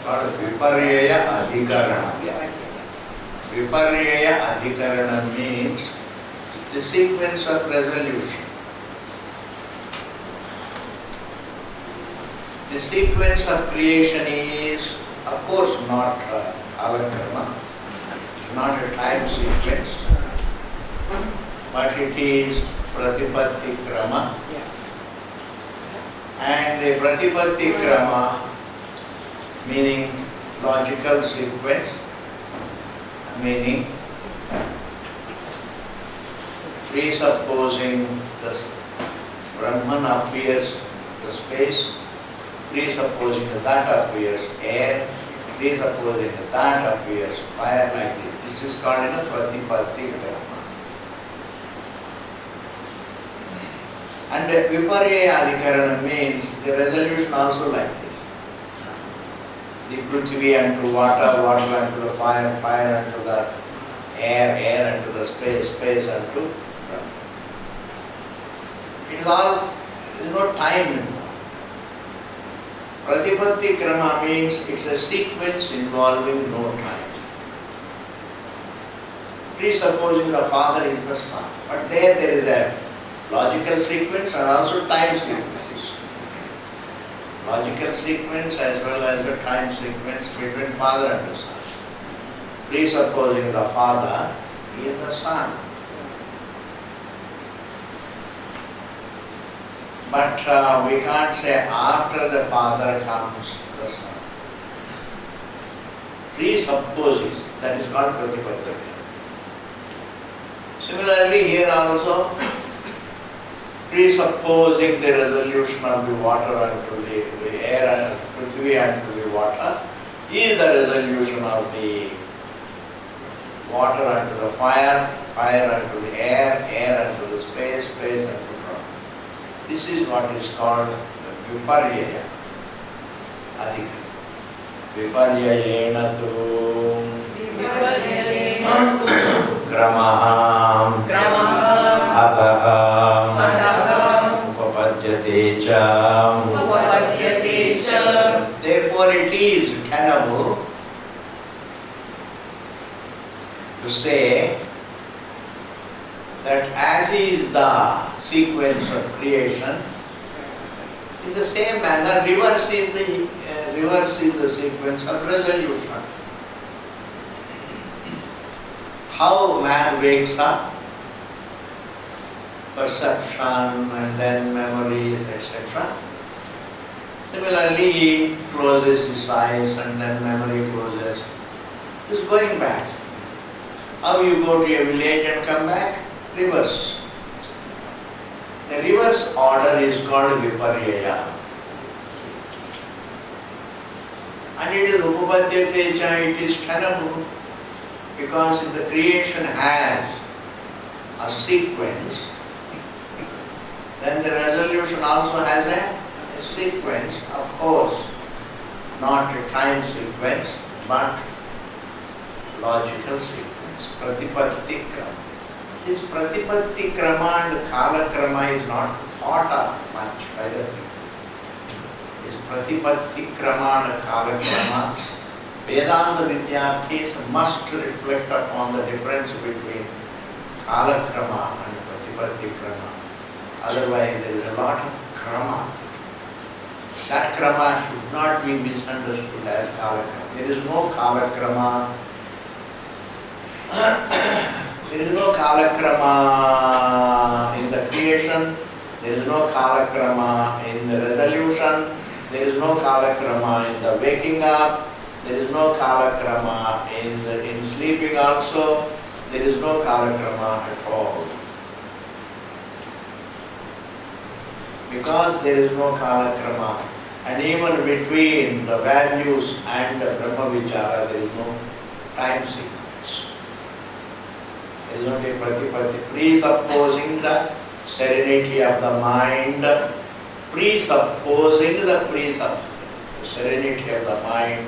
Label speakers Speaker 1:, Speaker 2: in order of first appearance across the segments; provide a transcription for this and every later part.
Speaker 1: called Viparyaya Adhikarana. Viparyaya Adhikarana means the sequence of resolution. The sequence of creation is, of course, not Kalakrama, not a time sequence, but it is Pratipatti Krama. And the Pratipatti Krama, meaning logical sequence, meaning presupposing the Brahman appears the space, presupposing that appears air, presupposing that appears fire, like this. This is called a Pratipatti Krama. And Viparyaya Adhikarana means the resolution also like this. The Prithvi unto water, water unto the fire, fire unto the air, air unto the space, space unto Brahma. It is all, there is no time involved. Pratipatti Krama means it's a sequence involving no time. Presupposing the Father is the Son. But there is a logical sequence and also time sequence. Logical sequence as well as the time sequence between Father and the Son. Presupposing the Father is the Son. But we can't say after the Father comes the Son. Presupposing, that is called Pratipatti. Similarly, here also, presupposing the resolution of the water unto the air and Prithvi unto the water is the resolution of the water unto the fire, fire unto the air, air unto the space, space unto Brahma. This is what is called Viparyaya Adhikarana. Viparyayena tu Kramaha Ataha Upapadyate cha. Therefore it is tenable to say that as is the sequence of creation, in the same manner reverse is the sequence of resolution. How man wakes up, perception and then memories, etc. Similarly, he closes his eyes and then memory closes. This is going back. How you go to a village and come back? Reverse. The reverse order is called Viparyaya. And it is Upapadyate cha, it is tenable. Because if the creation has a sequence, then the resolution also has a sequence, of course, not a time sequence, but logical sequence, Pratipatti Krama. This Pratipatti Krama and Kala Krama is not thought of much by the people. This Pratipatti Krama and Kala Krama, Vedanta Vidyarthis must reflect upon the difference between Kala Krama and Pratipatti Krama. Otherwise, there is a lot of Krama. That Krama should not be misunderstood as Kala Krama. There is no Kala Krama. There is no Kala Krama in the creation. There is no Kala Krama in the resolution. There is no Kala Krama in the waking up. There is no Kala Krama in sleeping also. There is no Kala Krama at all. Because there is no Kala Krama, and even between the values and the Brahma Vichara, there is no time sequence. There is only Pratipatti, presupposing the serenity of the mind, presupposing the serenity of the mind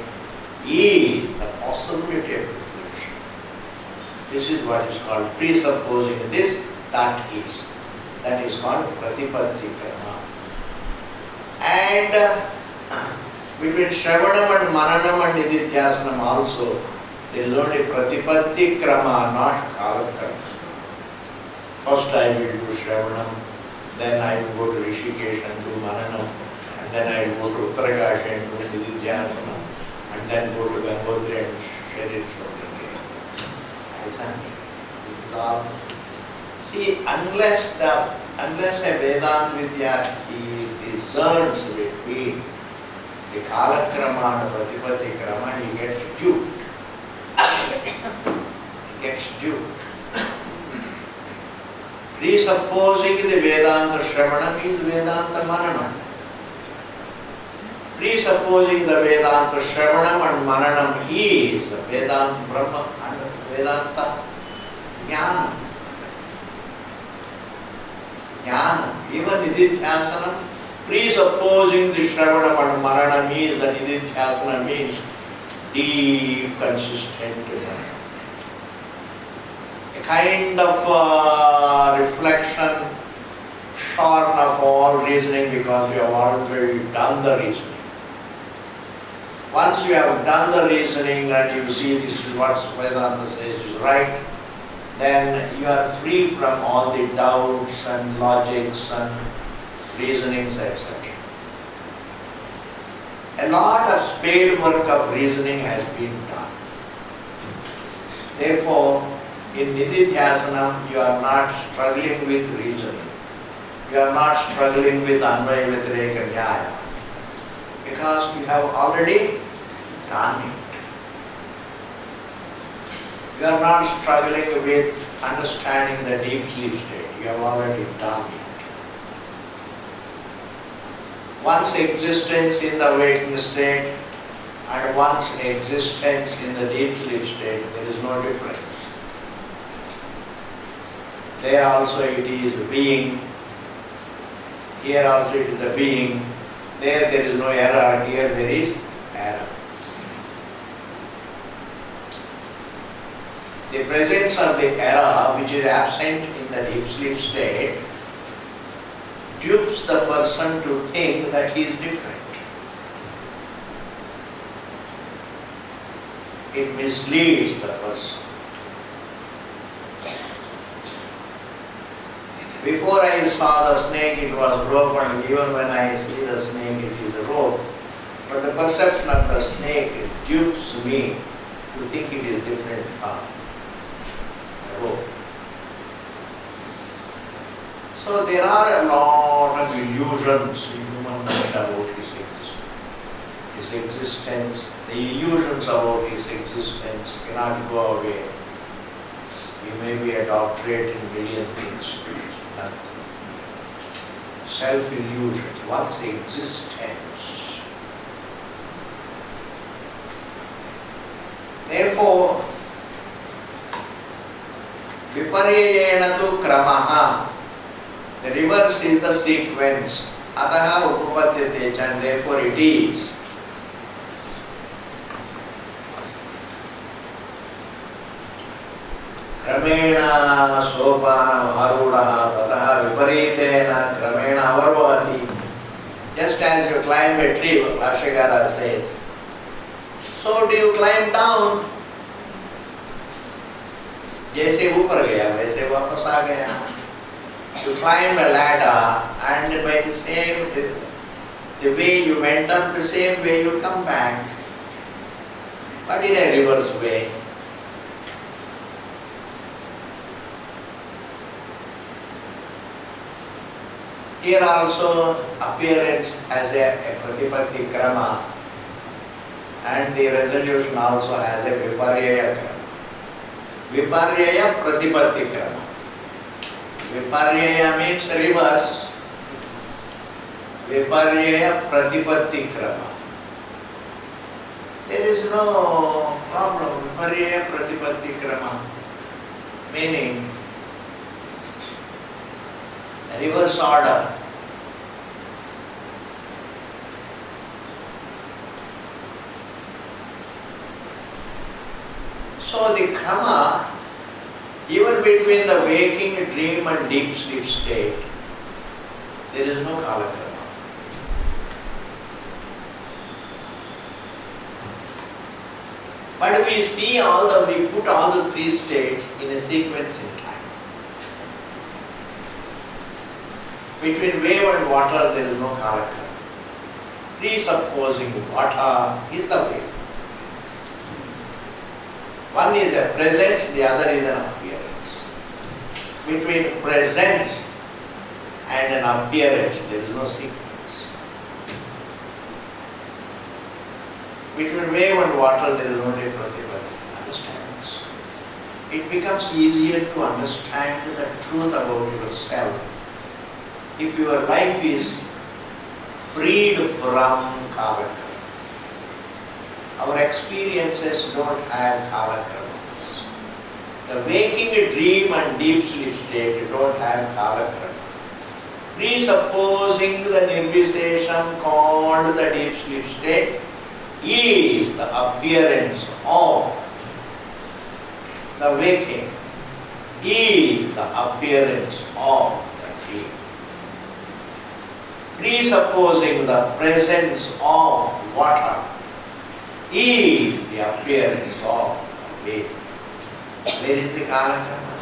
Speaker 1: is the possibility of reflection. This is what is called presupposing this, that is. That is called Pratipatti Krama. And Between Shravanam and Mananam and Nididhyasanam also, there is only Pratipatti Krama, not Kalakrama. First I will do Shravanam, then I will go to Rishikesh and do Mananam, and then I will go to Uttarakashi and do Nididhyasanam, and then go to Gangotri and share it from This is all. See, unless a Vedanta Vidyarthi discerns between the Kalakrama and Pratipatti Krama, he gets duped. Presupposing the Vedanta Shravanam is Vedanta Mananam. Presupposing the Vedanta Shravanam and Mananam is Vedanta Brahma and Vedanta Jnanam. Even Nididhyasanam, presupposing the Shravanam and Mananam is the Nididhyasana means deep, consistent learning. A kind of reflection shorn of all reasoning because you have already done the reasoning. Once you have done the reasoning and you see this is what Vedanta says is right, then you are free from all the doubts and logics and reasonings, etc. A lot of spade work of reasoning has been done. Therefore, in Nididhyasanam, you are not struggling with reasoning. You are not struggling with Anvaya Vyatireka Nyaya, because you have already done it. You are not struggling with understanding the deep sleep state. You have already done it. One's existence in the waking state and one's existence in the deep sleep state, there is no difference. There also it is being, here also it is the being, there is no error, here there is error. The presence of the error which is absent in the deep sleep state dupes the person to think that he is different. It misleads the person. Before I saw the snake, it was rope, and even when I see the snake, it is a rope. But the perception of the snake dupes me to think it is different from the rope. So there are a lot of illusions in human mind about his existence. The illusions about his existence cannot go away. He may be a doctorate in million things, nothing. Self-illusions, one's existence. Therefore, viparyayena tu kramaha. The reverse is the sequence. Ataha upapadyate, and therefore it is. Kramena sopana arudaha tataha viparitena kramena avarovati. Just as you climb a tree, Bhashyakara says, so do you climb down. जैसे ऊपर गया वैसे वापस आ गया. You climb a ladder, and by the way you went up, the same way you come back, but in a reverse way. Here also appearance has a pratipatti krama, and the resolution also has a viparyaya krama. Viparyaya pratipatti krama. Viparyaya means reverse. Viparyaya pratipatti krama. There is no problem. Viparyaya pratipatti krama. Meaning reverse order. So the krama, even between the waking dream and deep sleep state, there is no kalakrama. But we put all the three states in a sequence in time. Between wave and water there is no Kalakrama. Presupposing water is the wave. One is a presence, the other is an appearance. Between presence and an appearance there is no sequence. Between wave and water there is only pratipatti. Understand this. It becomes easier to understand the truth about yourself if your life is freed from Kalakrama. Our experiences don't have Kalakramas. The waking dream and deep sleep state don't have Kalakrama. Presupposing the nirvisesham called the deep sleep state is the appearance of the waking, is the appearance of the dream. Presupposing the presence of water is the appearance of the wave. Where is the Kalakrama?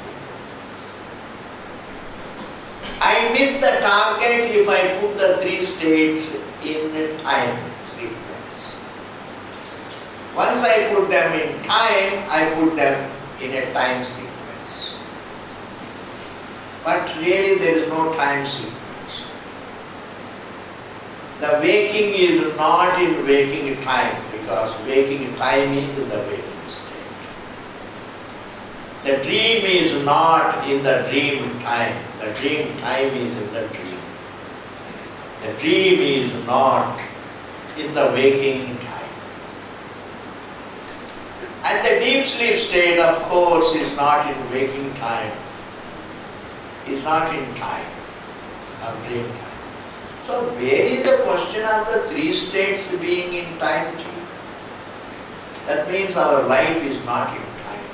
Speaker 1: I miss the target if I put the three states in a time sequence. Once I put them in time, I put them in a time sequence. But really there is no time sequence. The waking is not in waking time, because waking time is in the waking state. The dream is not in the dream time. The dream time is in the dream. The dream is not in the waking time. And the deep sleep state, of course, is not in waking time. Is not in time, or dream time. So where is the question of the three states being in time? That means our life is not in time.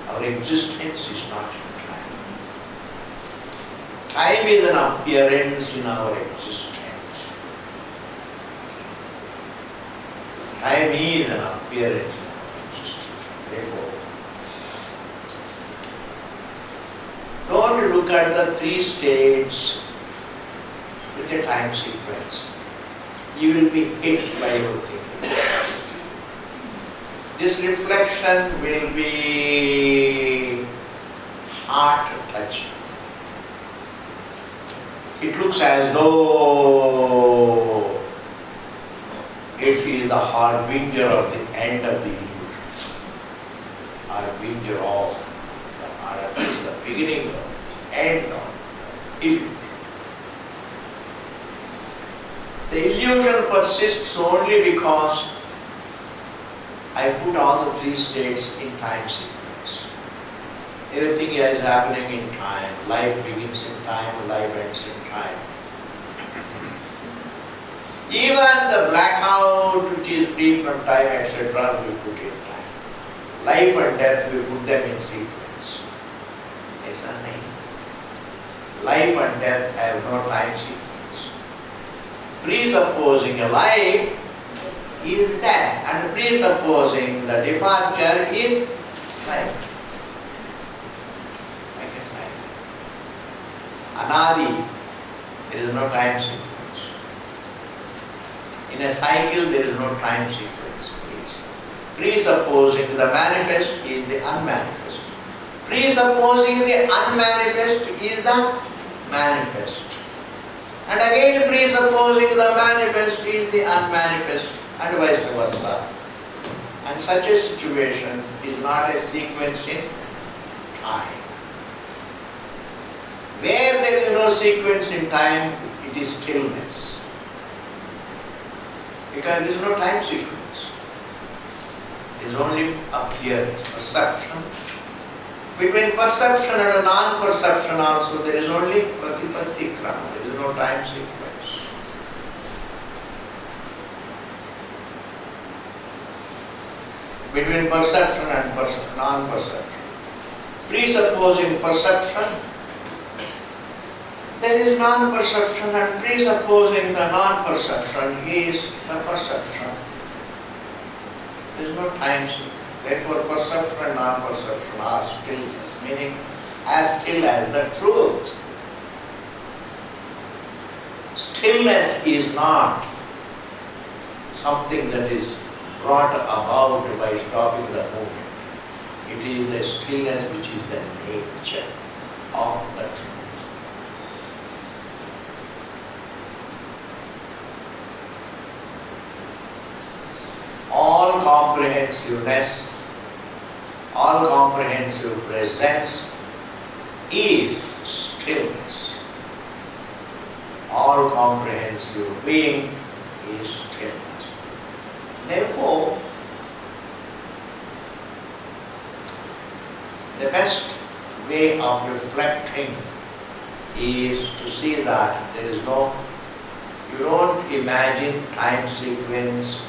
Speaker 1: Our existence is not in time. Time is an appearance in our existence. Time is an appearance in our existence. Therefore, don't look at the three states with a time sequence. You will be hit by your thinking. This reflection will be heart-touching. It looks as though it is the harbinger of the end of the illusion. Harbinger of or at least the beginning of the end of the illusion. The illusion persists only because I put all the three states in time sequence. Everything is happening in time. Life begins in time, life ends in time. Even the blackout which is free from time, etc., we put in time. Life and death, we put them in sequence. Yes or no? Life and death have no time sequence. Presupposing a life is death, and presupposing the departure is life. Like a cycle. Anadi, there is no time sequence. In a cycle, there is no time sequence, please. Presupposing the manifest is the unmanifest. Presupposing the unmanifest is the manifest. And again presupposing the manifest is the unmanifest, and vice versa. And such a situation is not a sequence in time. Where there is no sequence in time, it is stillness. Because there is no time sequence. There is only appearance, perception. Between perception and non-perception also there is only pratipatti krama. There is no time sequence. Between perception and non-perception. Presupposing perception, there is non-perception, and presupposing the non-perception is the perception. There is no time. Therefore, perception and non-perception are stillness, meaning as still as the truth. Stillness is not something that is brought about by stopping the movement. It is the stillness which is the nature of the truth. All comprehensiveness, all comprehensive presence is stillness. All comprehensive being is stillness. Therefore, the best way of reflecting is to see that there is no, you don't imagine time sequence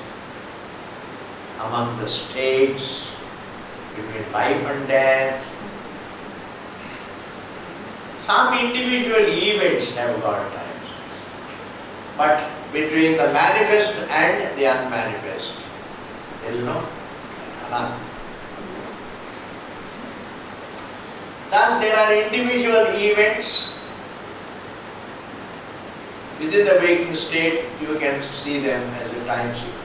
Speaker 1: among the states, between life and death. Some individual events have got times, but between the manifest and the unmanifest, there is no another. Thus, there are individual events within the waking state. You can see them as a time sequence.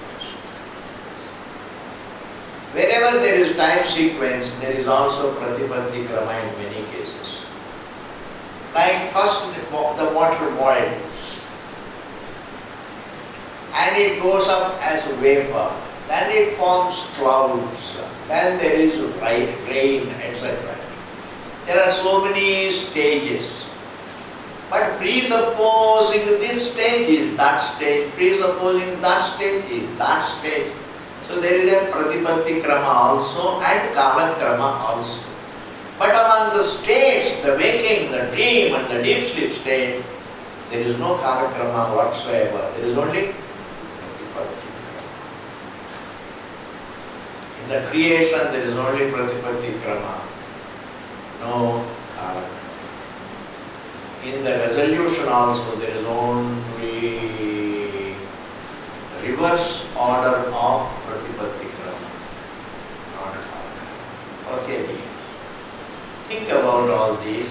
Speaker 1: Wherever there is time sequence, there is also pratipatti krama in many cases. Like first the water boils and it goes up as vapor, then it forms clouds, then there is rain, etc. There are so many stages. But presupposing this stage is that stage, presupposing that stage is that stage. So there is a pratipatti krama also and kala krama also. But among the states, the waking, the dream and the deep sleep state, there is no kala krama whatsoever. There is only pratipatti krama. In the creation, there is only pratipatti krama, no kala krama. In the resolution also, there is only reverse order of pratipatti krama, not kala krama. Okay, dear. Think about all these.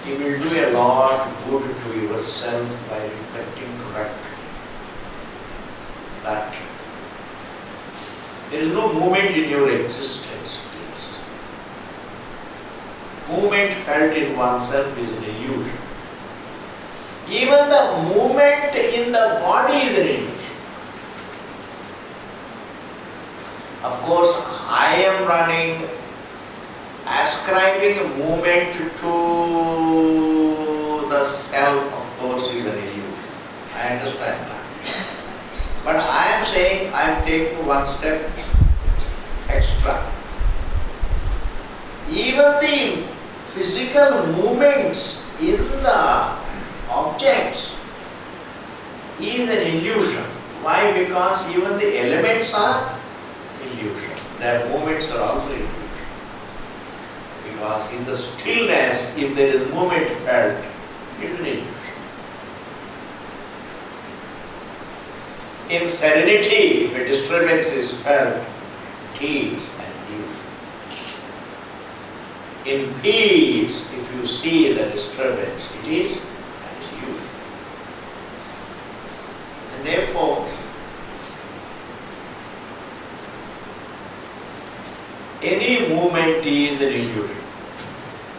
Speaker 1: You will do a lot good to yourself by reflecting correctly that there is no movement in your existence, please. Movement felt in oneself is an illusion. Even the movement in the body is an illusion. Of course, I am running, ascribing a movement to the self, of course, is an illusion. I understand that. But I am saying, I am taking one step extra. Even the physical movements in the objects is an illusion. Why? Because even the elements are illusion. Their movements are also illusion. Because in the stillness, if there is movement felt, it is an illusion. In serenity, if a disturbance is felt, it is an illusion. In peace, if you see the disturbance, it is an illusion. And therefore, any movement is an illusion.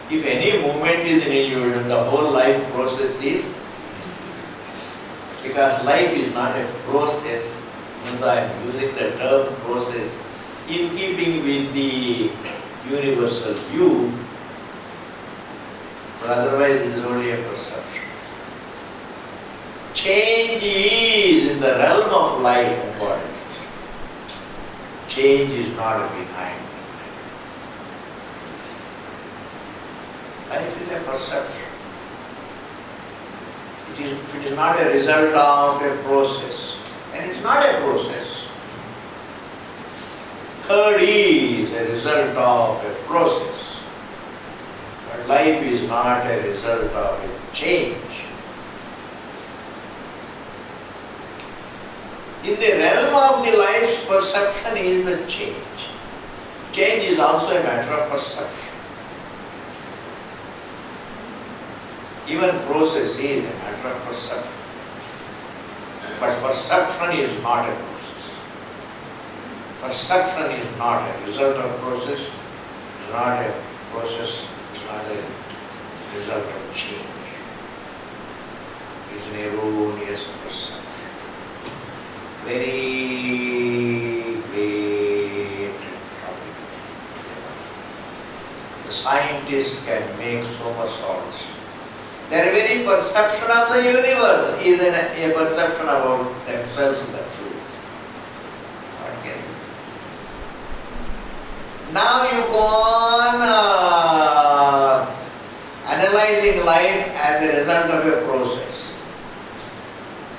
Speaker 1: If any movement is an illusion, the whole life process is an illusion. Because life is not a process, even though I am using the term process, in keeping with the universal view, but otherwise it is only a perception. Change is in the realm of life and body. Change is not behind. Life is a perception. If it is not a result of a process, then it is not a process. Third is a result of a process. But life is not a result of a change. In the realm of the life's perception is the change. Change is also a matter of perception. Even process is a matter of perception. But perception is not a process. Perception is not a result of process, it's not a process, it's not a result of change. It's an erroneous perception. Very great topic. The scientists can make so much science. Their very perception of the universe is a perception about themselves, the truth. Okay. Now you go on analyzing life as a result of a process.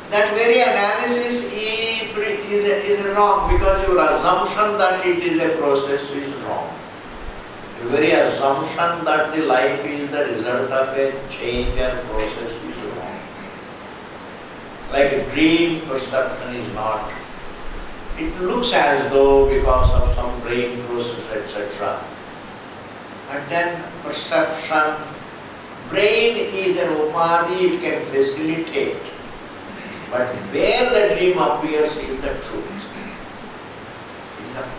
Speaker 1: That very analysis is wrong because your assumption that it is a process is wrong. The very assumption that the life is the result of a change or process is wrong. Like a dream perception is not. It looks as though because of some brain process, etc. But then perception, brain is an upadhi, it can facilitate. But where the dream appears is the truth.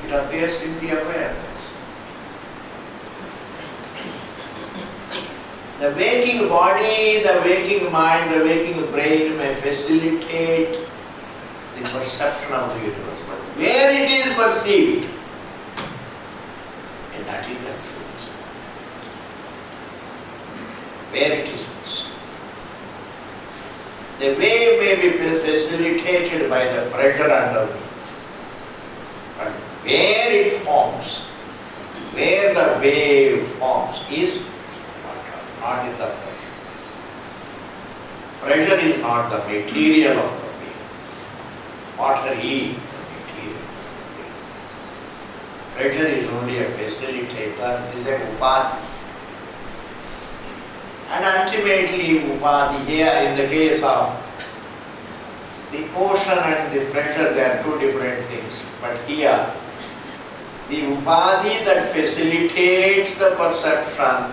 Speaker 1: It appears in the awareness. The waking body, the waking mind, the waking brain may facilitate the perception of the universe. But where it is perceived, and that is the truth. Where it is perceived. The wave may be facilitated by the pressure underneath. But where it forms, where the wave forms is not in the pressure. Pressure is not the material of the wave. Water is the material of the wave. Pressure is only a facilitator, it is a upadhi. And ultimately upadhi here in the case of the ocean and the pressure, they are two different things. But here, the upadhi that facilitates the perception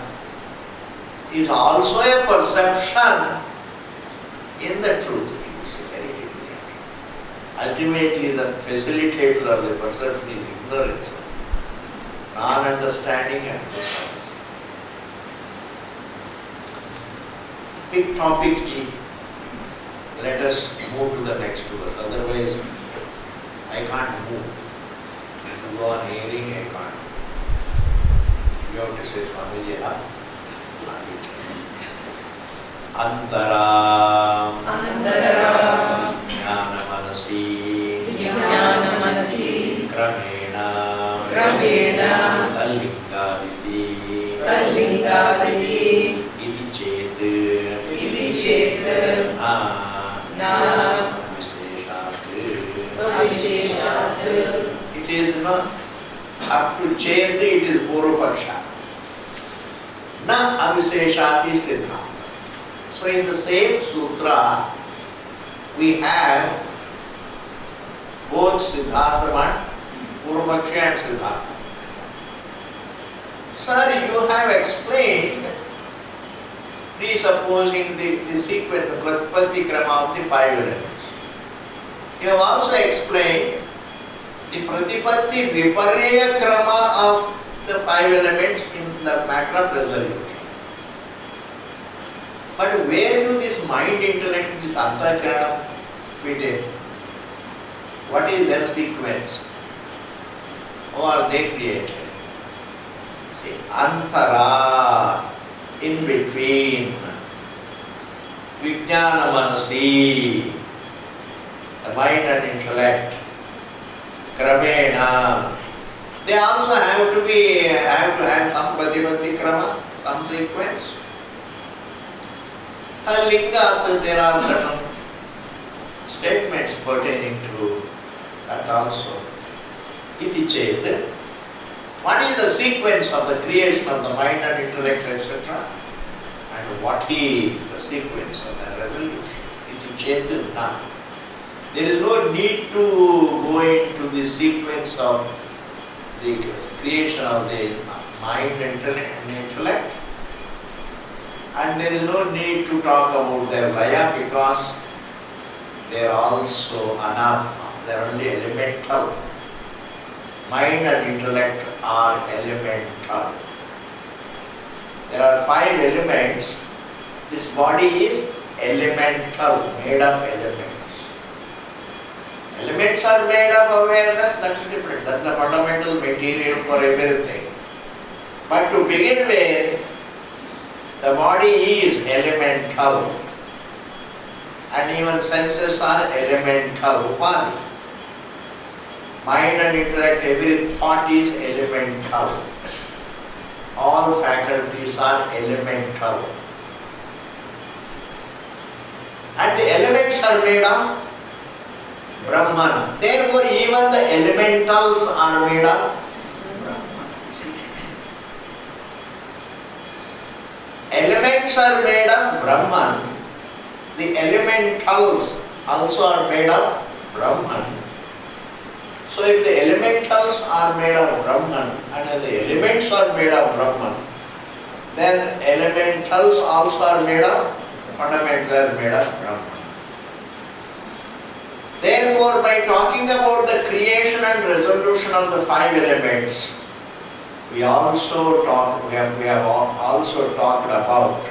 Speaker 1: is also a perception in the truth. It is very difficult. Ultimately, the facilitator of the perception is ignorance, non-understanding and misunderstanding. Big topic, G. Let us move to the next verse. Otherwise, I can't move. If you go on hearing, I can't. You have to say, Swamiji, up. Antaram Jnana-manasi Kramena Tallingaditi Iti chet na Avisheshat. It is not up to chet, it is Purvapaksha. Na Avisheshati Siddhanta. So in the same sutra, we have both Siddhartha and Purvapaksha and Siddhartha. Sir, you have explained, presupposing the sequence, the Pratipatti Krama of the five elements. You have also explained the Pratipatti Viparya Krama of the five elements in the matter of resolution. But where do this mind, intellect, this Antahkaranam fit in? What is their sequence? How are they created? See, Antara, in between, Vijnana Manasi, the mind and intellect, Kramena, they also have to have some Pratipatti Krama, some sequence. Lingat, there are certain statements pertaining to that also. Iti chet, what is the sequence of the creation of the mind and intellect, etc.? And what is the sequence of the revolution? Iti chet na. There is no need to go into the sequence of the creation of the mind and intellect, and there is no need to talk about their laya because they are also anatma, they are only elemental. Mind and intellect are elemental. There are 5 elements. This body is elemental, made of elements. Elements are made of awareness, that's different. That's the fundamental material for everything. But to begin with, the body is elemental. And even senses are elemental, upadi. Mind and intellect, every thought is elemental. All faculties are elemental. And the elements are made of Brahman. Therefore, even the elementals are made of Brahman. See? Elements are made of Brahman. The elementals also are made of Brahman. So if the elementals are made of Brahman and the elements are made of Brahman, then elementals also are made of, fundamentally are made of Brahman. Therefore, by talking about the creation and resolution of the 5 elements, we have also talked about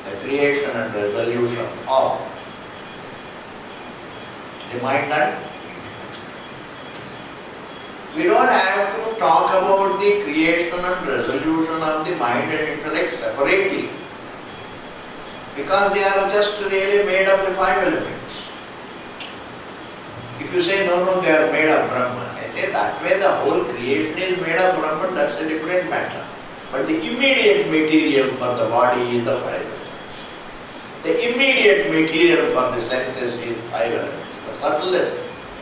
Speaker 1: the creation and resolution of the mind and intellect. We don't have to talk about the creation and resolution of the mind and intellect separately, because they are just really made of the 5 elements. If you say, no, they are made of Brahman, I say that way the whole creation is made of Brahman, that's a different matter. But the immediate material for the body is the 5 elements. The immediate material for the senses is 5 elements. The subtlest,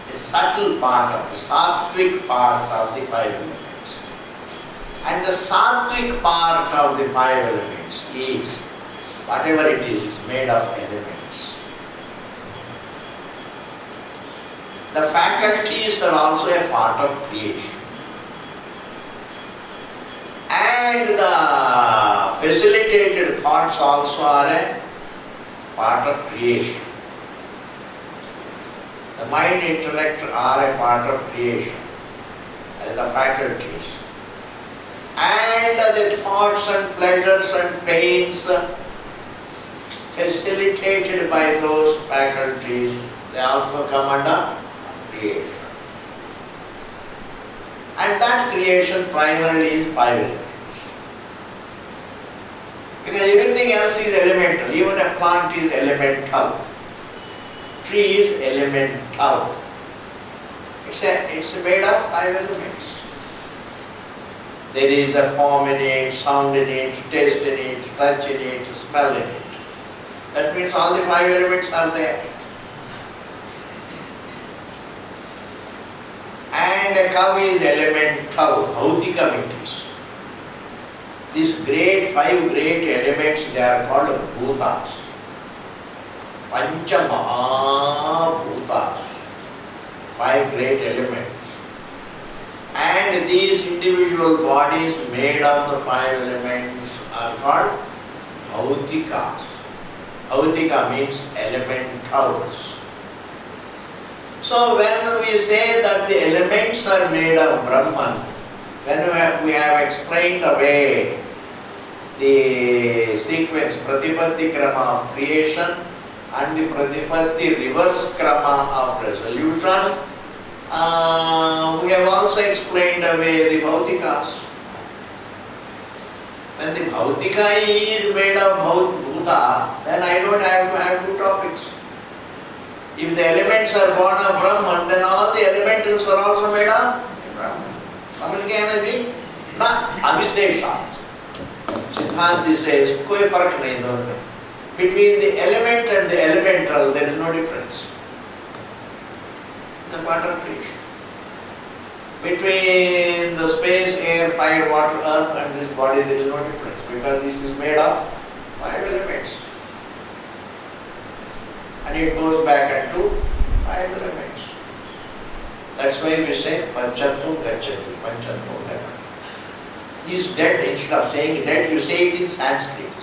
Speaker 1: the subtle part of the sattvic part of the 5 elements. And the sattvic part of the 5 elements is, whatever it is made of elements. The faculties are also a part of creation. And the facilitated thoughts also are a part of creation. The mind, intellect are a part of creation, as the faculties. And the thoughts and pleasures and pains facilitated by those faculties, they also come under creation. And that creation primarily is 5 elements. Because everything else is elemental. Even a plant is elemental. Tree is elemental. It's made of 5 elements. There is a form in it, sound in it, taste in it, touch in it, smell in it. That means all the 5 elements are there. And a cow is elemental, bhautika it is. These 5 great elements, they are called bhutas. Pancha Maha Bhutas. 5 great elements. And these individual bodies made of the 5 elements are called bhautikas. Bhautika means elementals. So when we say that the elements are made of Brahman, when we have explained away the sequence, Pratipatti Krama of creation and the Pratipatti reverse Krama of resolution, we have also explained away the Bhautikas. When the Bhautika is made of Bhuta, then I don't have to have 2 topics. If the elements are born of Brahman, then all the elementals are also made of Brahman. समझ गए ना जी? ना अविशेषात. Siddhanti says, कोई फर्क नहीं दोनों में. Between the element and the elemental, there is no difference. The part of creation. Between the space, air, fire, water, earth and this body, there is no difference because this is made of 5 elements. And it goes back into 5 elements. That's why we say Panchatvam Gacchati, Panchatvam Gata. He is dead. Instead of saying dead, you say it in Sanskrit.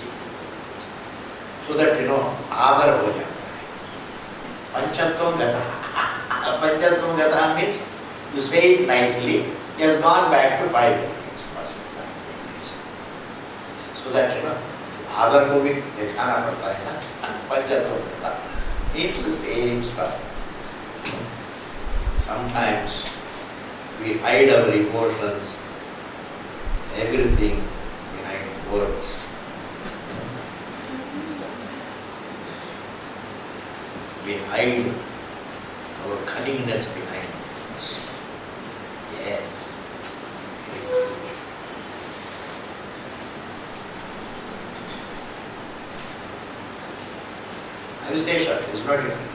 Speaker 1: So that Adar ho jata hai. Panchatvam Gata. Panchatvam Gata means you say it nicely. He has gone back to 5 elements. So that Adar ko bhi dikhana padta hai na. Panchatvam Gata means the same stuff. Sometimes we hide our emotions, everything behind words. We hide our cunningness behind words. Yes, very true. Avishesha, there is no difference.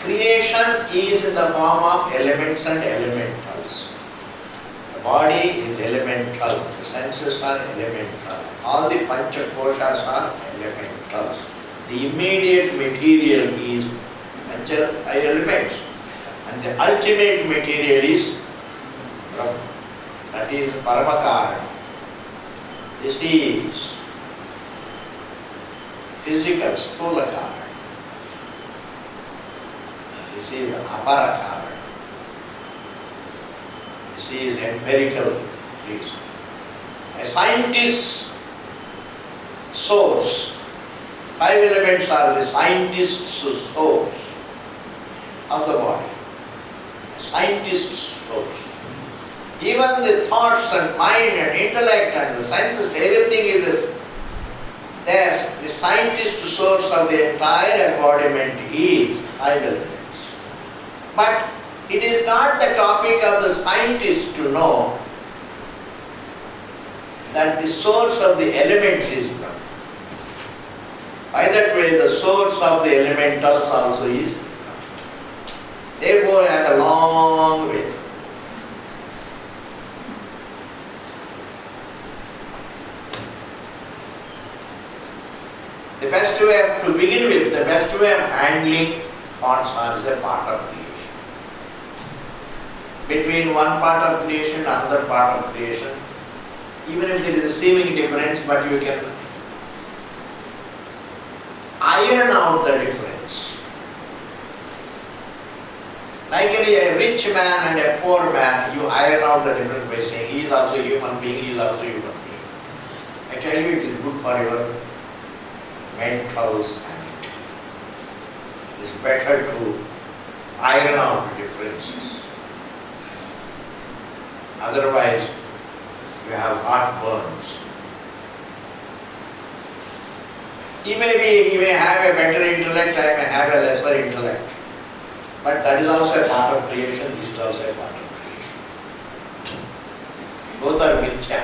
Speaker 1: Creation is in the form of elements and elementals. The body is elemental, the senses are elemental, all the pancha koshas are elementals. The immediate material is elements, and the ultimate material is Brahma. That is Paramakara. This is physical, Stulakara. This is aparakara. This is empirical reason. A scientist's source, 5 elements are the scientist's source of the body. A scientist's source. Even the thoughts and mind and intellect and the senses, everything is there. The scientist's source of the entire embodiment is 5 elements. But it is not the topic of the scientist to know that the source of the elements is Brahma. By that way, the source of the elementals also is Brahma. Therefore, I have a long way. The best way to begin with, the best way of handling thoughts is a part of creation. Between one part of creation and another part of creation, even if there is a seeming difference, but you can iron out the difference. Like a rich man and a poor man, you iron out the difference by saying he is also a human being, he is also a human being. I tell you, it is good for your mental sanity. It is better to iron out the differences. Otherwise, you have heartburns. He may have a better intellect, I may have a lesser intellect. But that is also a part of creation, this is also a part of creation. Both are mithya.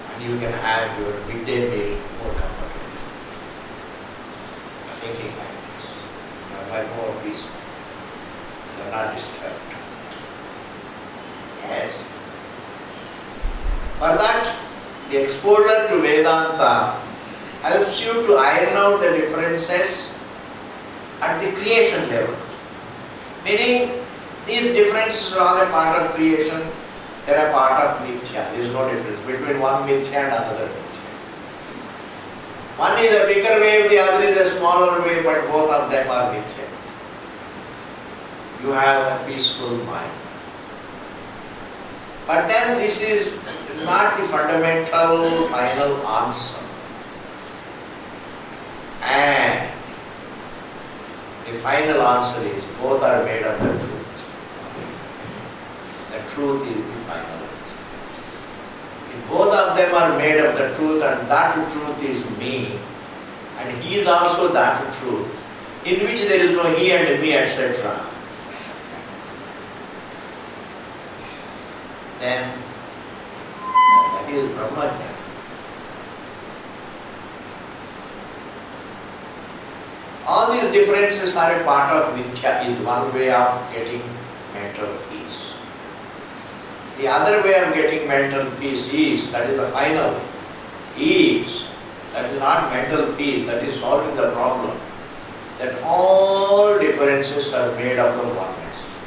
Speaker 1: And you can have your midday meal more comfortably. Thinking like this. You are more peaceful. You are not disturbed. Yes. For that, the exposure to Vedanta helps you to iron out the differences at the creation level. Meaning, these differences are all a part of creation, they are a part of mithya. There is no difference between one mithya and another mithya. One is a bigger wave, the other is a smaller wave, but both of them are mithya. You have a peaceful mind. But then this is not the fundamental final answer. And the final answer is both are made of the truth. The truth is the final answer. If both of them are made of the truth and that truth is me, and he is also that truth, in which there is no he and me, etc., then that is Brahmajnana. All these differences are a part of mithya, is one way of getting mental peace. The other way of getting mental peace is, that is the final, is, that is not mental peace, that is solving the problem, that all appearances are made of the oneness.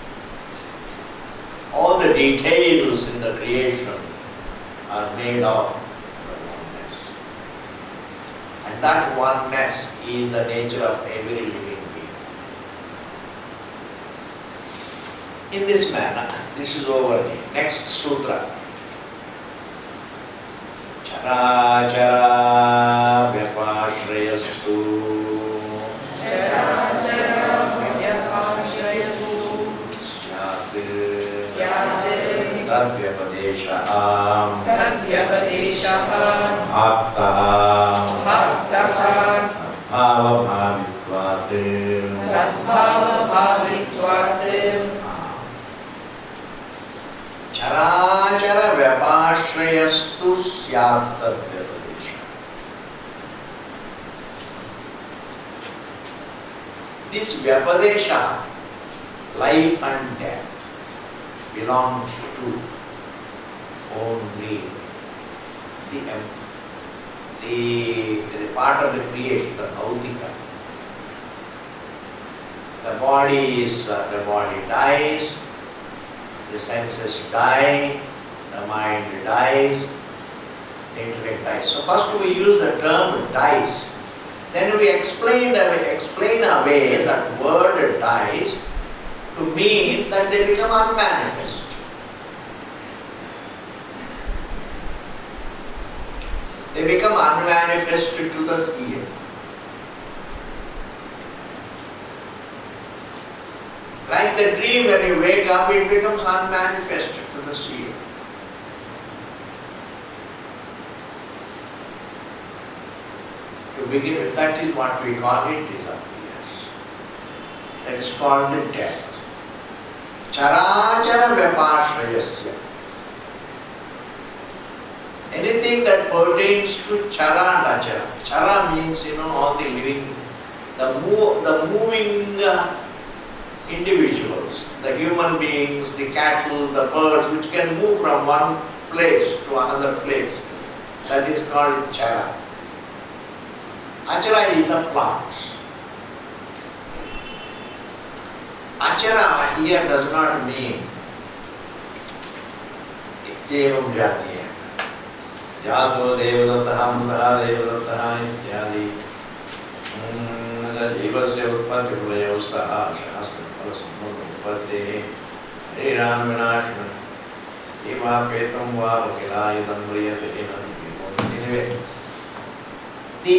Speaker 1: All the details in the creation are made of the oneness. And that oneness is the nature of every living being. In this manner, this is over. Next sutra. Chara chara vyapashrayastu Tadvyapadesha Bhakta Tadbhava Bhavitvat Charachara Vyapashrayastu Syat Tadvyapadesha. This Vyapadesha, life and death, belongs to only the part of the creation, the bhautika. The body dies, the senses die, the mind dies, the intellect dies. So first we use the term dies. Then we explain away that word dies to mean that they become unmanifest. They become unmanifested to the seer. Like the dream, when you wake up, it becomes unmanifested to the seer. To begin with, that is what we call it, disappearance. That is called the death. Charachara vyapashrayasya. Anything that pertains to chara and achara. Chara means, all the living, the moving individuals, the human beings, the cattle, the birds, which can move from one place to another place. That is called chara. Achara is the plants. Achara here does not mean ityevam jatiya. Jato devadattaha mutaha devadattaha ityadi. Jivasya utpatti prayostaha shastra palasambandha utpatti hariran vinashna eva petam va vakilayadam riyate anyway. The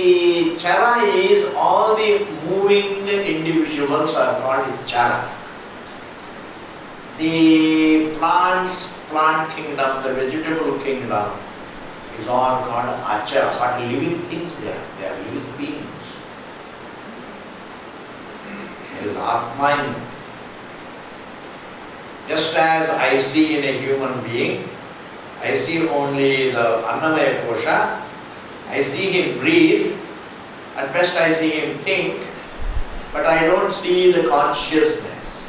Speaker 1: chara is all the moving individuals are called chara. The plant kingdom, the vegetable kingdom is all called achara. But living things they are living beings. There is Atma in them. Just as I see in a human being, I see only the Annamaya Kosha, I see him breathe, at best I see him think, but I don't see the consciousness.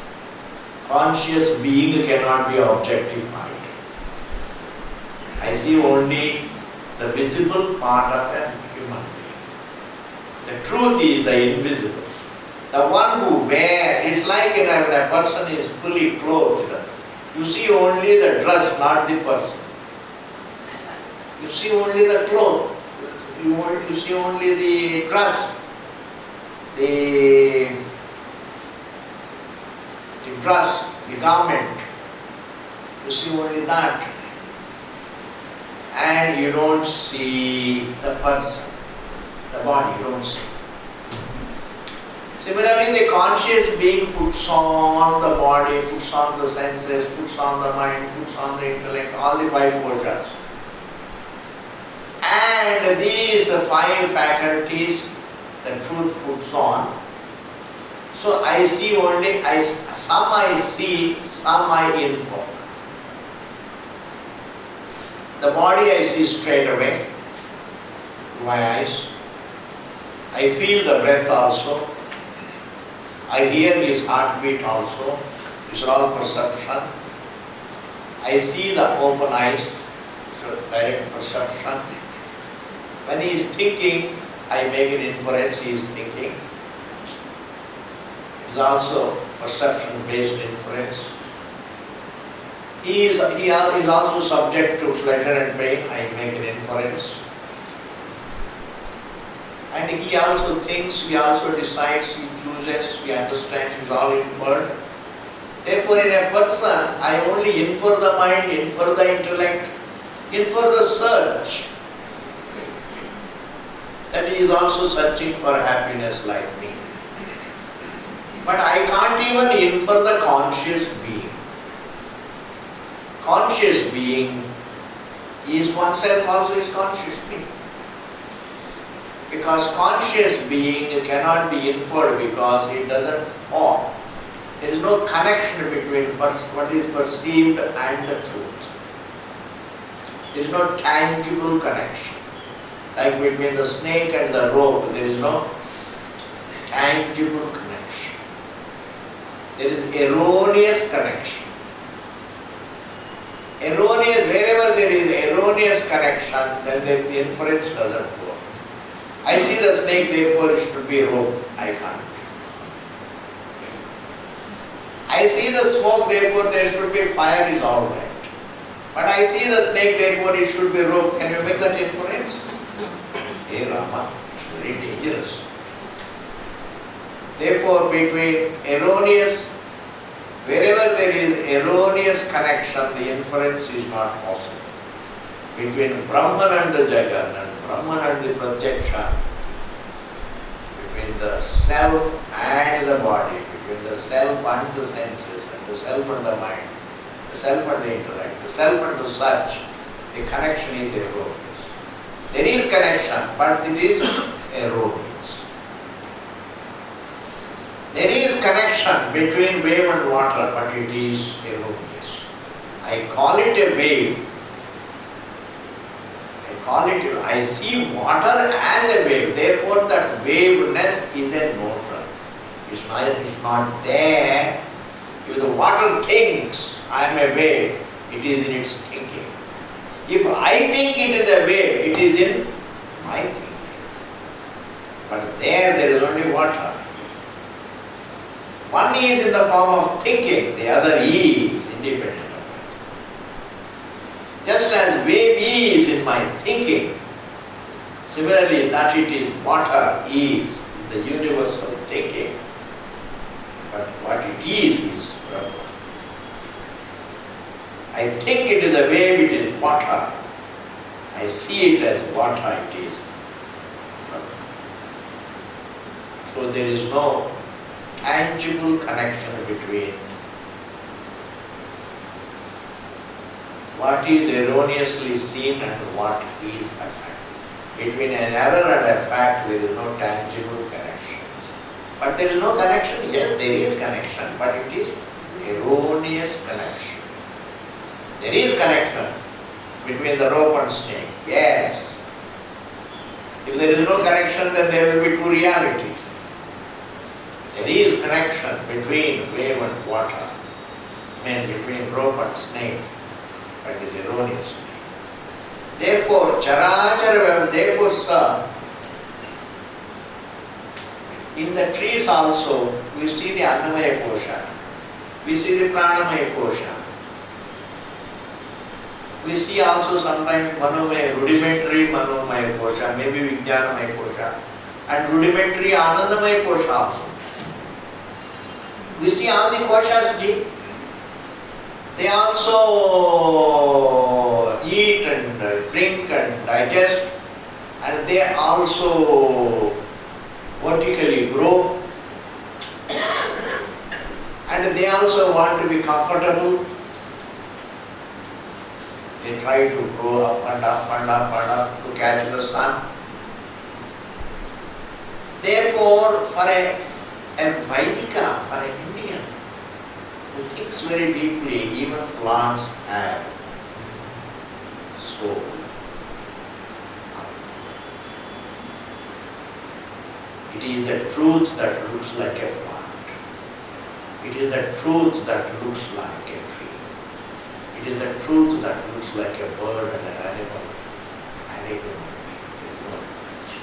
Speaker 1: Conscious being cannot be objectified. I see only the visible part of a human being. The truth is the invisible. The one who wears, it's like when a person is fully clothed, you see only the dress, not the person. You see only the clothes. You see only the dress, the garment. You see only that. And you don't see the person, the body, you don't see. Similarly, the conscious being puts on the body, puts on the senses, puts on the mind, puts on the intellect, all the five koshas. And these five faculties the truth puts on. So I see only, some I see, some I infer. The body I see straight away through my eyes. I feel the breath also. I hear his heartbeat also. These are all perception. I see the open eyes, so direct perception. When he is thinking, I make an inference, he is thinking. It is is also perception-based inference. He is also subject to pleasure and pain. I make an inference. And he also thinks, he also decides, he chooses, he understands, it's all inferred. Therefore, in a person, I only infer the mind, infer the intellect, infer the search. That he is also searching for happiness like me. But I can't even infer the conscious being. Conscious being is oneself also is conscious being. Because conscious being cannot be inferred because it doesn't form. There is no connection between what is perceived and the truth. There is no tangible connection. Like between the snake and the rope, there is no tangible connection. There is erroneous connection. Wherever there is erroneous connection, then the inference doesn't work. I see the snake, therefore it should be a rope. I can't. I see the smoke, therefore there should be fire, is all right. But I see the snake, therefore it should be a rope. Can you make that inference? Hey Rama, it's very dangerous. Therefore, between erroneous, wherever there is erroneous connection, the inference is not possible. Between Brahman and the Jagat, and Brahman and the Pratyaksha, between the self and the body, between the self and the senses, and the self and the mind, the self and the intellect, the self and the search, the connection is erroneous. There is connection, but it is erroneous. There is connection between wave and water, but it is erroneous. I call it a wave. I see water as a wave, therefore that waveness is a notion. It's not there. If the water thinks I am a wave, it is in its thinking. If I think it is a wave, it is in my thinking. But there is only water. One is in the form of thinking, the other is independent of my thinking. Just as wave is in my thinking, similarly that it is water is in the universal thinking. But what it is Brahma. I think it is a wave, it is water. I see it as water, it is Brahma. So there is no tangible connection between what is erroneously seen and what is a fact. Between an error and a fact, there is no tangible connection. But there is no connection. Yes, there is connection, but it is erroneous connection. There is connection between the rope and snake. Yes. If there is no connection, then there will be two realities. There is connection between wave and water, between rope and snake, but it is erroneous. Therefore, charachara, therefore, sir, in the trees also, we see the Annamaya Kosha, we see the Pranamaya Kosha, we see also sometimes Manomaya, rudimentary Manomaya Kosha, maybe Vijnanamaya Kosha, and rudimentary Anandamaya Kosha also. We see all the koshas, ji. They also eat and drink and digest, and they also vertically grow, and they also want to be comfortable. They try to grow up and up and up and up to catch the sun. Therefore, for a Vaidika, for an Indian who thinks very deeply, even plants have soul. It is the truth that looks like a plant. It is the truth that looks like a tree. It is the truth that looks like a bird and an animal and a human being. There is no difference.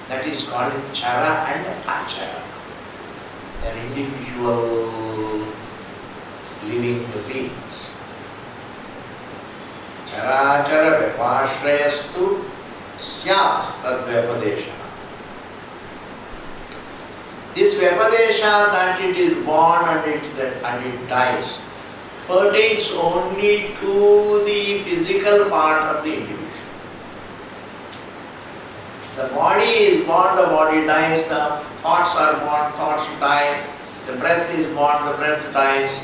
Speaker 1: That is called chara and achara. They are individual living beings. Charachara vyapashrayastu syat tad vyapadesha. This vyapadesha, that it is born and it dies, pertains only to the physical part of the individual. The body is born, the body dies, the thoughts are born, thoughts die, the breath is born, the breath dies,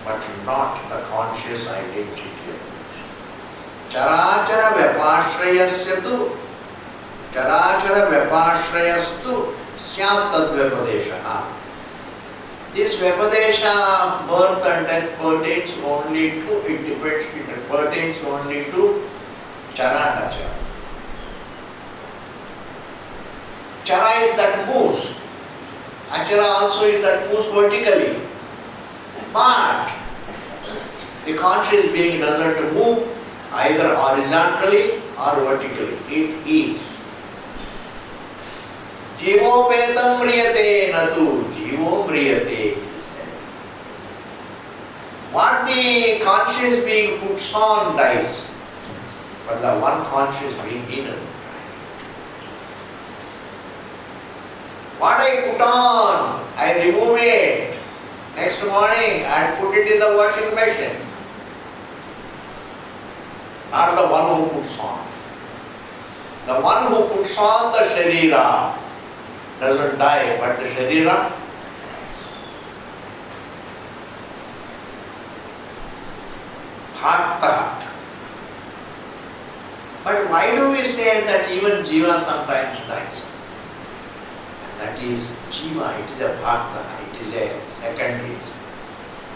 Speaker 1: but not the conscious identity. Charachara vyapashrayastu syat tad vyapadesha. This vyapadesha, birth and death, pertains only to, it pertains only to chara and achara. Chara is that moves. Achara also is that moves vertically. But the conscious being doesn't move either horizontally or vertically. It is. Jivopetam mriyate natu jivo mriyate, it is said. What the conscious being puts on dies, but the one conscious being, he doesn't. What I put on, I remove it next morning and put it in the washing machine. Not the one who puts on. The one who puts on the sharira doesn't die, but the sharira bhakta. But why do we say that even jiva sometimes dies? That is jiva, it is a bhakta, it is a secondary sense.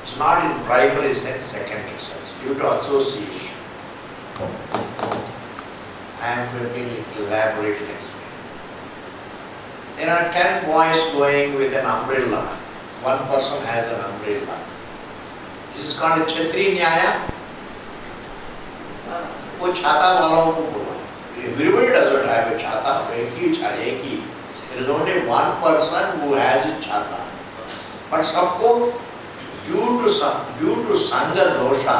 Speaker 1: It's not in primary sense, secondary sense, due to association. I am going to elaborate and explain. There are 10 boys going with an umbrella. One person has an umbrella. This is called a Kshatri Nyaya. वो छाता वालों को बोला. Everybody doesn't have a छाता. एक ही. There is only one person who has a chata. But सबको due to sangha dosha,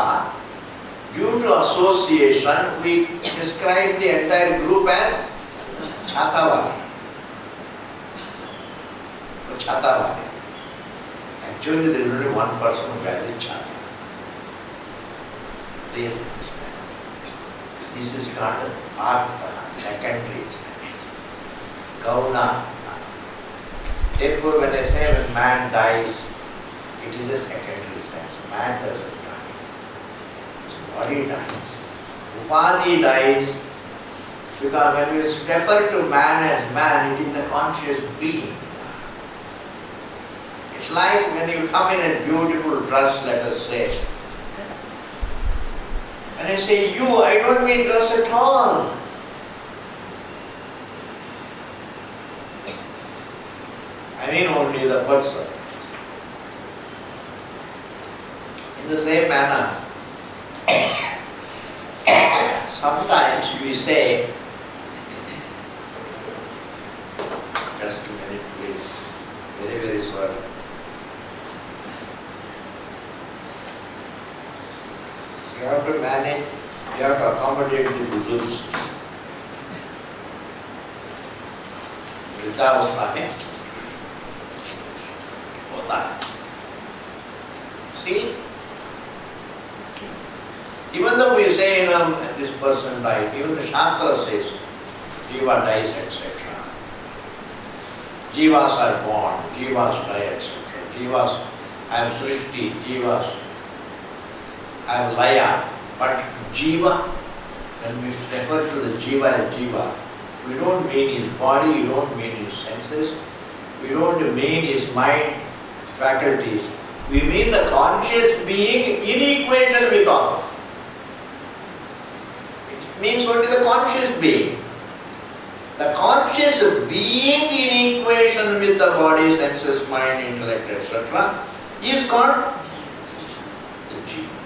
Speaker 1: due to association, we describe the entire group as chata wale. Chata wale. Actually, there is only one person who has a chata. Please understand. This is called artha, secondary sense. Gaunartha. Therefore, when I say when man dies, it is a secondary sense. Man doesn't die. His body dies. Upadhi dies because when we refer to man as man, it is the conscious being. It's like when you come in a beautiful dress, let us say. When I say you, I don't mean dress at all. I mean only the person. In the same manner, sometimes we say, just a minute please, very, very sorry. You have to manage, you have to accommodate the buzuर्ग्स. वृद्धावस्था में होता है. See, even though we say this person died, even the Shastra says Jiva dies, etc. Jivas are born, Jivas die, etc. Jivas have Srishti, Jivas have Laya. But Jiva, when we refer to the Jiva as Jiva, we don't mean his body, we don't mean his senses, we don't mean his mind faculties. We mean the conscious being in equation with all. It means only the conscious being. The conscious being in equation with the body, senses, mind, intellect, etc. is called the Jiva.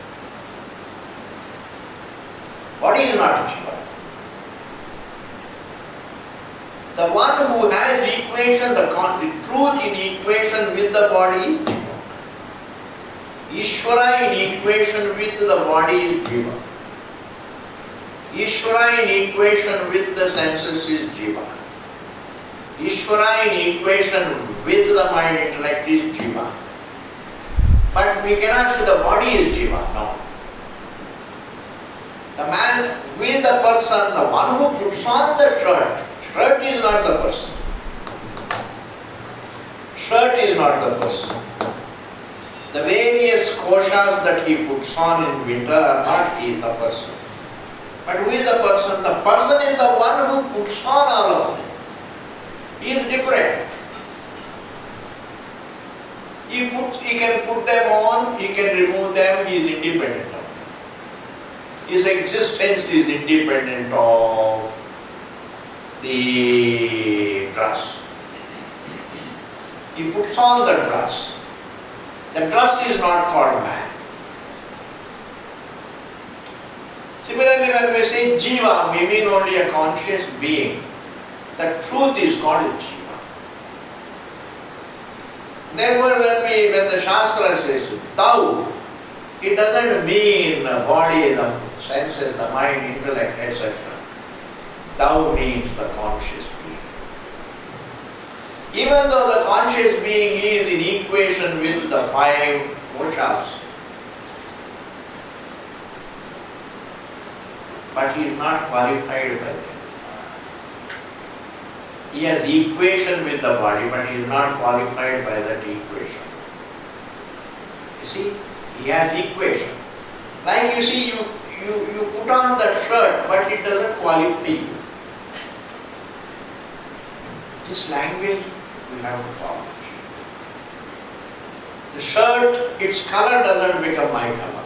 Speaker 1: Body is not a Jiva. The one who has equation, the truth in equation with the body, Ishvara in equation with the body is Jiva. Ishvara in equation with the senses is Jiva. Ishvara in equation with the mind intellect is Jiva. But we cannot say the body is Jiva, no. The man who is the person, the one who puts on the shirt, shirt is not the person. Shirt is not the person. The various koshas that he puts on in winter are not he the person. But who is the person? The person is the one who puts on all of them. He is different. He can put them on, he can remove them, he is independent of them. His existence is independent of the dress. He puts on the dress. The dress is not called man. Similarly, when we say Jiva, we mean only a conscious being. The truth is called Jiva. Therefore, when the Shastra says Thou, it doesn't mean the body, the senses, the mind, intellect, etc. Thou means the conscious being. Even though the conscious being is in equation with the five koshas, but he is not qualified by them. He has equation with the body, but he is not qualified by that equation. You see, he has equation. Like you see, you put on the shirt, but it doesn't qualify you. This language we have to follow. The shirt, its color doesn't become my color.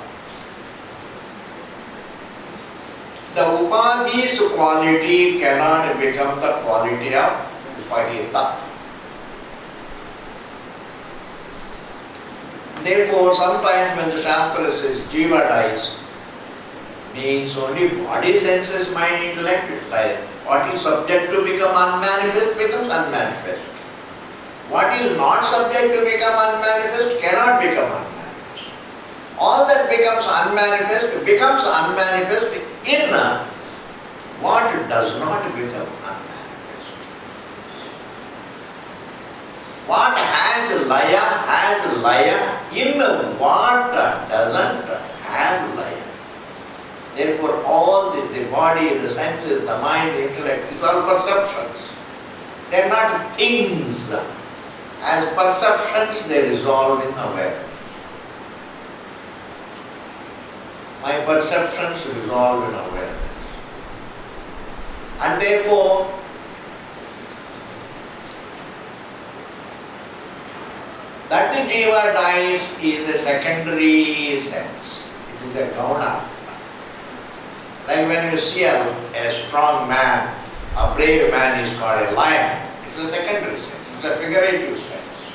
Speaker 1: The upadhi's quality cannot become the quality of upahita. Therefore, sometimes when the Shastra says Jiva dies, means only body, senses, mind, intellect dies. What is subject to become unmanifest becomes unmanifest. What is not subject to become unmanifest cannot become unmanifest. All that becomes unmanifest in what does not become unmanifest. What has laya in what doesn't have laya. Therefore, all the body, the senses, the mind, the intellect, these are perceptions. They are not things. As perceptions, they resolve in awareness. My perceptions resolve in awareness. And therefore, that the jiva dies is a secondary sense. It is a gauna. Like when you see a strong man, a brave man is called a lion. It's a secondary sense. It's a figurative sense.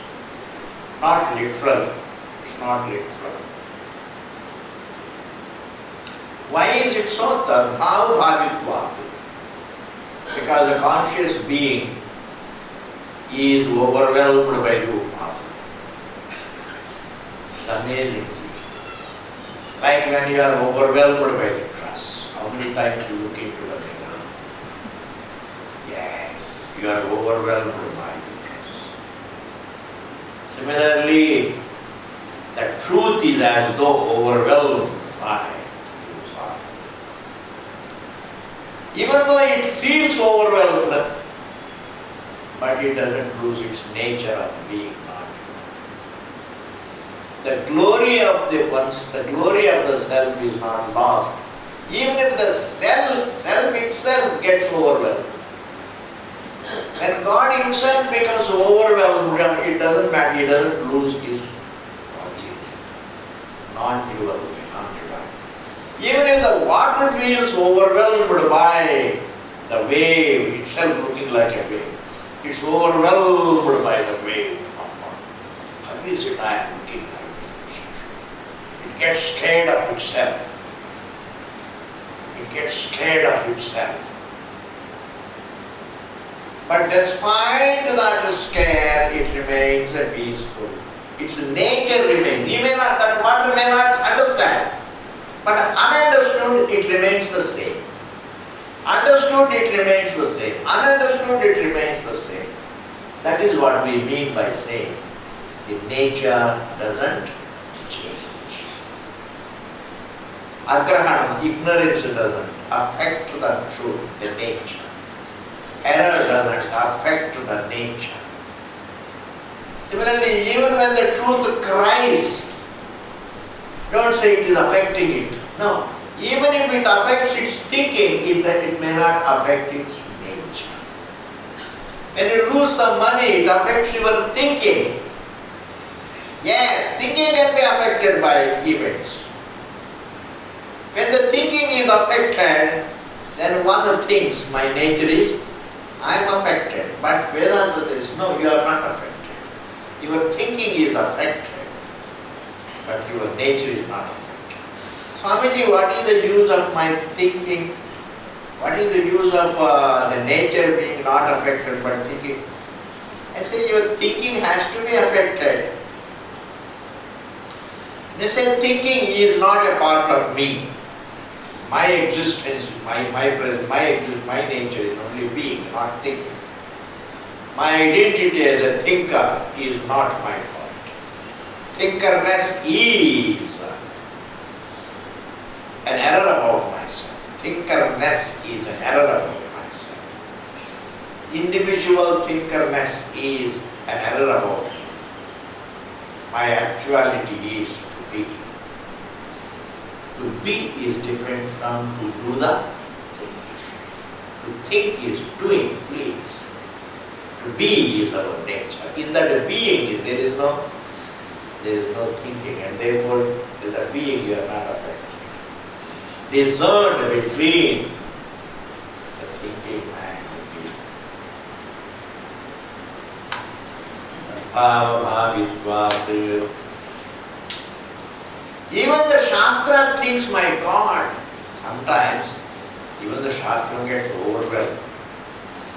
Speaker 1: Not literal. It's not literal. Why is it so? Tadbhav bhavitvat. Because the conscious being is overwhelmed by the upadhi. It's amazing to you. Like when you are overwhelmed by the trust. How many times you look into the mirror? Yes, you are overwhelmed by the trust. Similarly, the truth is as though overwhelmed by the upadhi. Even though it feels overwhelmed, but it doesn't lose its nature of being not. The glory of the self is not lost. Even if the self itself gets overwhelmed. When God himself becomes overwhelmed, it doesn't matter, he doesn't lose his non-dual, non-divine. Even if the water feels overwhelmed by the wave itself looking like a wave, it's overwhelmed by the wave. How is it I am looking like this? It gets scared of itself. It gets scared of itself. But despite that scare, it remains peaceful. Its nature remains. That water may not understand. But ununderstood, it remains the same. Understood, it remains the same. Ununderstood, it remains the same. That is what we mean by saying the nature doesn't change. Agrahanam, ignorance doesn't affect the truth, the nature. Error doesn't affect the nature. Similarly, even when the truth cries, don't say it is affecting it. No. Even if it affects its thinking, it may not affect its nature. When you lose some money, it affects your thinking. Yes, thinking can be affected by events. When the thinking is affected, then one thinks, my nature is, I am affected. But Vedanta says, no, you are not affected. Your thinking is affected, but your nature is not affected. Swamiji, what is the use of my thinking? What is the use of the nature being not affected but thinking? I say your thinking has to be affected. They say thinking is not a part of me. My existence, my presence, my nature is only being, not thinking. My identity as a thinker is not my fault. Thinkerness is an error about myself. Thinkerness is an error about myself. Individual thinkerness is an error about me. My actuality is to be. To be is different from to do the thinking. To think is doing, please. To be is our nature. In that being, there is no thinking, and therefore in the being you are not affected. Discerned between the thinking and the being. Bhava-bhavitvat. Even the Shastra thinks, my God, sometimes even the Shastra gets overwhelmed.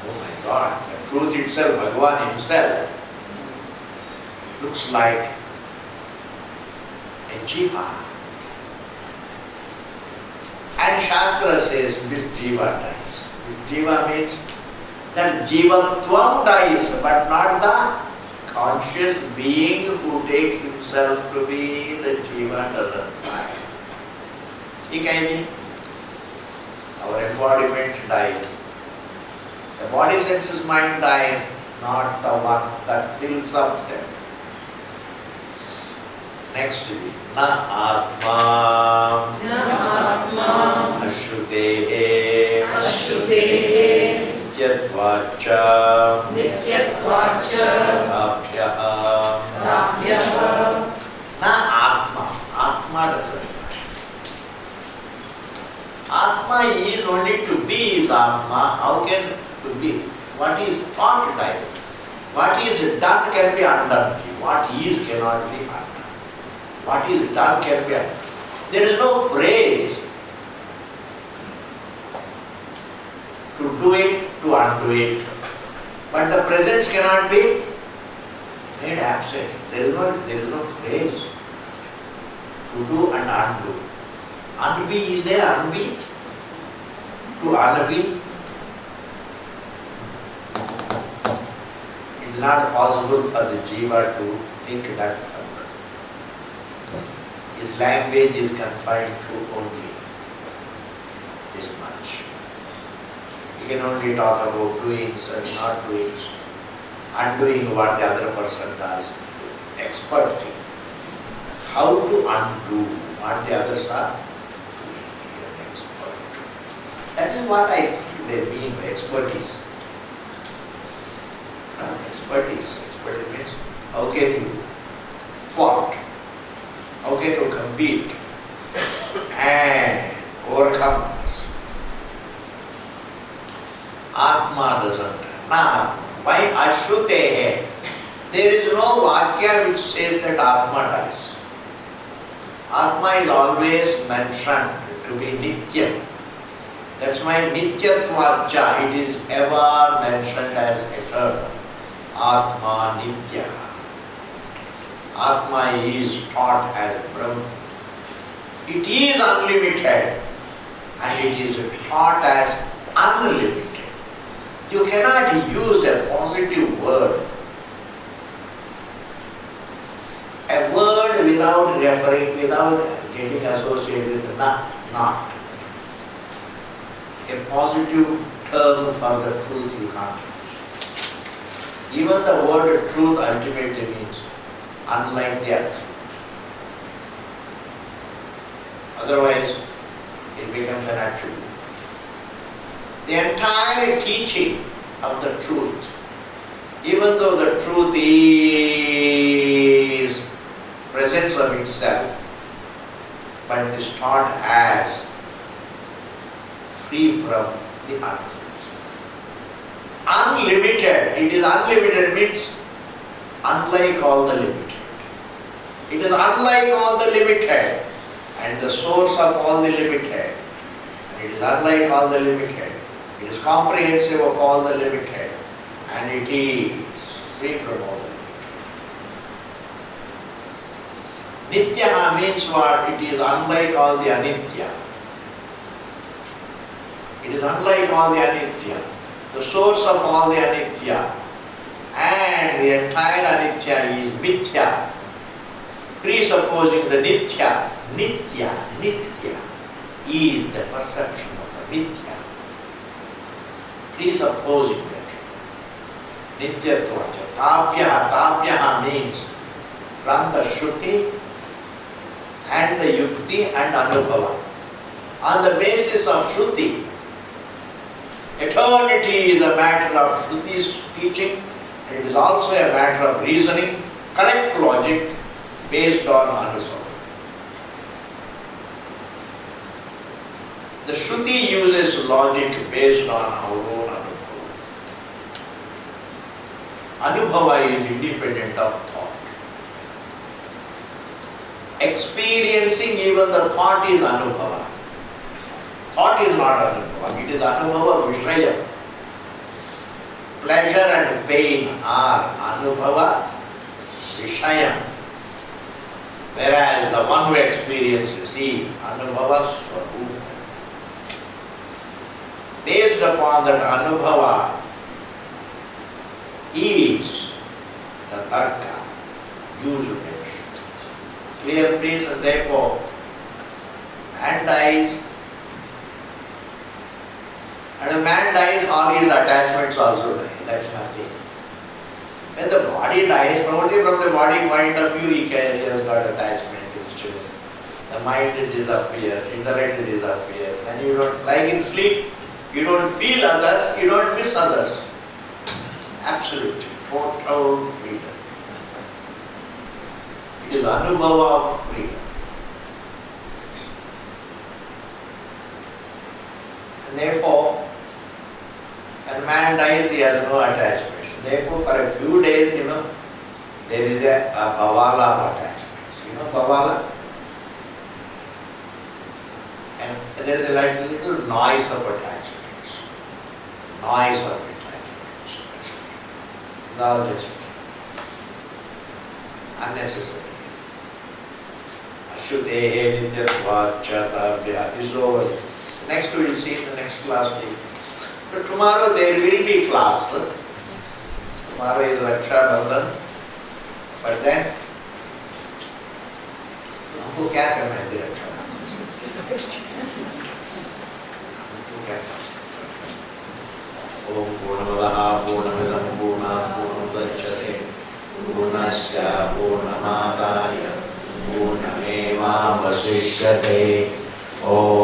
Speaker 1: Oh my God, the truth itself, Bhagavan himself, looks like a jiva. And Shastra says this jiva dies. This jiva means that jivatvam dies, but not the conscious being who takes himself to be the jiva doesn't die. Ikaiji, our embodiment dies. The body, senses, mind dies, not the one that fills up them. Next week, na atma, ashrutehe, nityatvacha, tapyaha. Na atma, atma doesn't die. Atma is only to be is atma. How can to be? What is thought die? What is done can be undone. What is cannot be undone. What is done can be undone. There is no phrase to do it, to undo it. But the presence cannot be made absent. There is no phrase to do and undo. Unbe is there, unbe? To unbe? It is not possible for the jiva to think that further. His language is confined to only this much. He can only talk about doings and not doings, undoing what the other person does, expertly. How to undo what the others are doing, an expert. That is what I think they mean by expertise. Expertise. Expertise means how can you thwart, how can you compete and overcome others. Atma doesn't. Na Atma. Why Ashrutehe? There is no Vakya which says that Atma dies. Atma is always mentioned to be Nityam. That's why Nityatvacha, it is ever mentioned as eternal. Atma Nitya. Atma is taught as Brahma. It is unlimited and it is taught as unlimited. You cannot use a positive word. A word without referring, without getting associated with not. A positive term for the truth you can't use. Even the word truth ultimately means unlike the truth. Otherwise, it becomes an attribute. The entire teaching of the truth, even though the truth is presence of itself, but it is taught as free from the untruth. Unlimited, it is unlimited means unlike all the limited. It is unlike all the limited and the source of all the limited. And it is unlike all the limited. It is comprehensive of all the limited and it is free from all the limited. Nitya means what? It is unlike all the anitya. It is unlike all the anitya. The source of all the anitya and the entire anitya is mithya. Presupposing the nitya, nitya is the perception of the mithya. Presupposing that. Nityatvacha. Tapyaha means from the Shruti and the Yukti and Anubhava. On the basis of Shruti, eternity is a matter of Shruti's teaching and it is also a matter of reasoning, correct logic based on Anubhava. The Shruti uses logic based on our own Anubhava. Anubhava is independent of thought. Experiencing even the thought is Anubhava. Thought is not Anubhava, it is Anubhava Vishaya. Pleasure and pain are Anubhava Vishaya. Whereas the one who experiences is Anubhava Swarupa. Based upon that Anubhava is the Tarka used by the Shruti. Clear, please, and therefore man dies and a man dies, all his attachments also die. That's nothing. When the body dies, only from the body point of view, he has got attachment. The mind disappears, intellect disappears. Then you don't, like in sleep, you don't feel others, you don't miss others. Absolute, total freedom. It is Anubhava of freedom. And therefore, when a man dies, he has no attachments. Therefore, for a few days, there is a bhavala of attachments. Bhavala? And there is a little noise of attachments. Noise of attachments. It's all just unnecessary. Ashutehe nityatvacha tabhya is over. Next we will see in the next class. But tomorrow there will be class. Tomorrow is Raksha Bandhan. But then, हमको क्या करना है रक्षा बंधन से? ओम पूर्णमदः पूर्णमिदं पूर्णात् पूर्णमुदच्यते पूर्णस्य पूर्णमादाय पूर्णमेवावशिष्यते। ओम